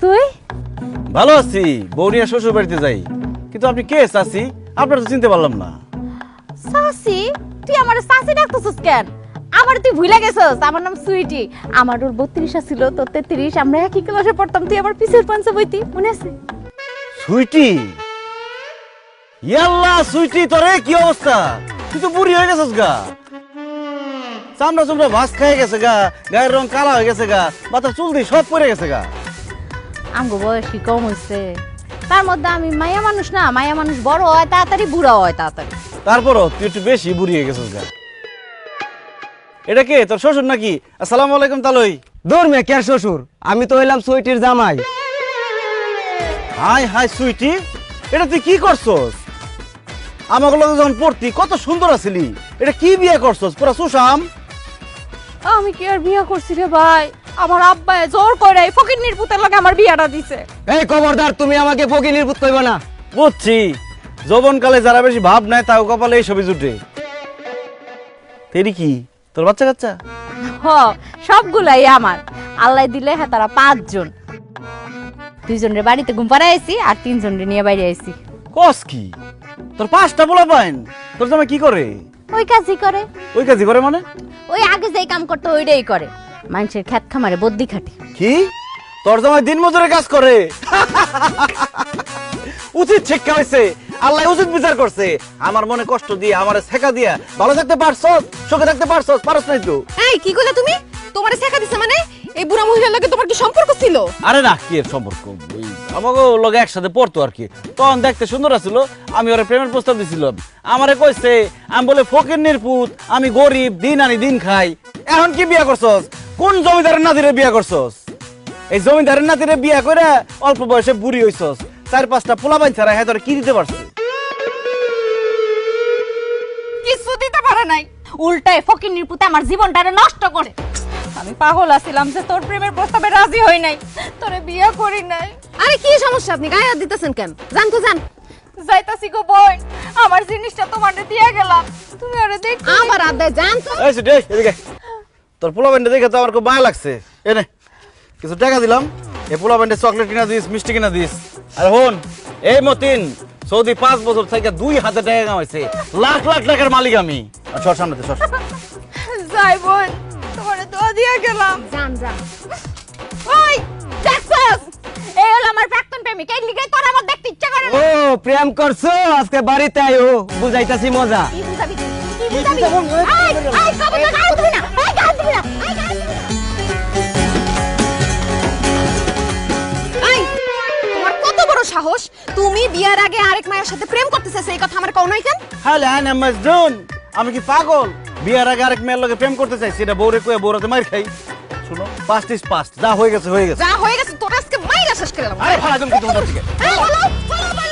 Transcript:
তুই? ভালো আছি, বউ নিয়ে শ্বশুর বাড়িতে যাই। কিন্তু আপনি কে চাচি? আপনার তো চিনতে পারলাম না। সাসি? তুই আমার সাসি ডাকতেছিস কেন? আমার তুই ভুলে গেছিস, আমার নাম সুইটি। আমার ওর 32 ছিল, তোর 33। আমরা একই ক্লাসে পড়তাম, তুই আমার পিছের পাঞ্চে বইতি, মনে আছে? সুইটি? ইয়াল্লা সুইটি, তোরে কি অবস্থা? তুই তো বুড়ি হয়ে গেছিস গা। চামড়া চামড়া ভাস খেয়ে গেছে গা, গায়ের রং কালা হয়ে গেছে গা, মাথার চুল দিয়ে সব পড়ে গেছে গা। আমগো বয়স কি কম হইছে? তার মধ্যে আমি মায়া মানুষ না, মায়া মানুষ বড় হয় তাড়াতাড়ি, বুড়া হয় তাড়াতাড়ি। তারপরও তুই একটু বেশি বুড়ি হয়ে গেছিস গা। এটা কে, তোর শ্বশুর নাকি? আসসালামু আলাইকুম তালই। দূর মে কে শ্বশুর, আমি তো হইলাম সুইটির জামাই। হাই হাই সুইটি, এটা তুই কি করছস? আমাকে লগে যখন পড়তি কত সুন্দর আছিলি, এটা কি বিয়ে করছস? পুরা সুশাম। আমি কি আর বিয়ে করছি রে ভাই? আমার আব্বা জোর করে ফকিন্নির পুতের লগে আমার বিয়াটা দিছে। এই খবরদার, তুমি আমাকে ফকিনির পুত কইবা না। বুঝছি, যৌবনকালে যারা বেশি ভাব নাই তাও কপালে এই ছবি জুটে। তেরি কি তোর বাচ্চা কাচ্চা? হ, সবগুলাই আমার। আল্লাহ দিলে হ্যাঁ তারা 5 জন। 2 জনের বাড়িতে ঘুম পাড়াইছি আর 3 জনের নিয়ে বাইরে আইছি। কস কি? তোর 5টা পোলা পাইন? তোর জামাই কি করে? ওই কাজই করে। ওই কাজই করে মানে? ওই আগে যেই কাম করতে ওইটাই করে। মানুষের খেত খামারে বদ্যি খাটি। কি? তোর জামাই দিন মজুরে কাজ করে? উচিত শিক্ষা হয়েছে, আল্লাহ উচিত বিচার করছে। আমার মনে কষ্ট দিয়ে, আমারে শেখা দিয়া ভালো থাকতে পারছস, সুখে থাকতে পারছস? পারছ নাই তো। এই কি কইলা তুমি? তোমারে শেখা দিছে মানে? এই বুড়া মহিলার লগে তোমার কি সম্পর্ক ছিল? আরে না, কি এর সম্পর্ক? ওই আমাকে লগে একসাথে পড়তো আর কি। তখন দেখতে সুন্দর আছিল, আমি ওরে প্রেমের প্রস্তাব দিছিলাম। আমারে কইছে, আমি বলে ফকিন্নির পুত, আমি গরিব, দিন আনি দিন খাই। এখন কি বিয়া করছস? কোন জমিদারের নাতিরে বিয়া করছস? এই জমিদারের নাতিরে বিয়া করে অল্প বয়সে বুড়ি হইছস। 4-5টা পোলা বাইন ছাড়া হ্যাঁ তোরে কি দিতে পারছে? কিছু দিতে পারে নাই, উল্টায় ফকিন্নির পুতে আমার জীবনটারে নষ্ট করে। আমি পাগল আছিলাম যে তোর প্রেমের প্রস্তাবে রাজি হই নাই, তোরে বিয়ে করি নাই। আরে কি সমস্যা, আপনি গায়ে হাত দিতেছেন কেন? জান তো জান। যাইতাছি গো বোন, আমার জিনিসটা তোমারে দিয়ে গেলাম, তুমি ওরে দেখ। আবার আদায় জান তো। এই সুটি, এই এদিকে। তোর পোলা বাইনটা দেখে তো আমার খুব মায়া লাগছে। এনে কিছু টাকা দিলাম, এই পোলা বাইনটা চকলেট কিনা দিস, মিষ্টি কিনা দিস। আর হন, এই মতিন সৌদি 5 বছর থেকে 2,000 টাকা কামাইছে, লাখ লাখ টাকার মালিক আমি। সর সামনে সর। যাই বোন, তোমারে দোয়া দিয়ে গেলাম। জান জান। ওই দেখছস, এই হলো আমার প্রাক্তন প্রেমিক, এই লিগে তোর আমার দেখতে ইচ্ছা করে ও না। প্রেম করছো, আজকে বাড়িতে আইও, বুঝাইতাছি মজা। কি বুঝাবি? কি বুঝাবি? আই আই কবে তো গাল দিবি না, আই গাল দিবি না, আই গাল দিবি না। এই তোমার কত বড় সাহস, তুমি বিয়ার আগে আরেক মায়ের সাথে প্রেম করতেছে, সেই কথা আমার কও নাই কেন? হ্যালো আনা মজদুন, আমি কি পাগল? বিয়ার আগে আরেক মেয়ের লগে প্রেম করতে চাইছি, এটা বউরে কয়ে বউরাতে মার খাই। শুনো, পাস্ট ইজ পাস্ট, যা হয়ে গেছে হয়ে গেছে। যা হয়ে গেছে তোর আজকে মাইরা শেষ করে দিলাম। আরে ভালো একদম কি তোমার থেকে। এই বলো, বলো, বলো।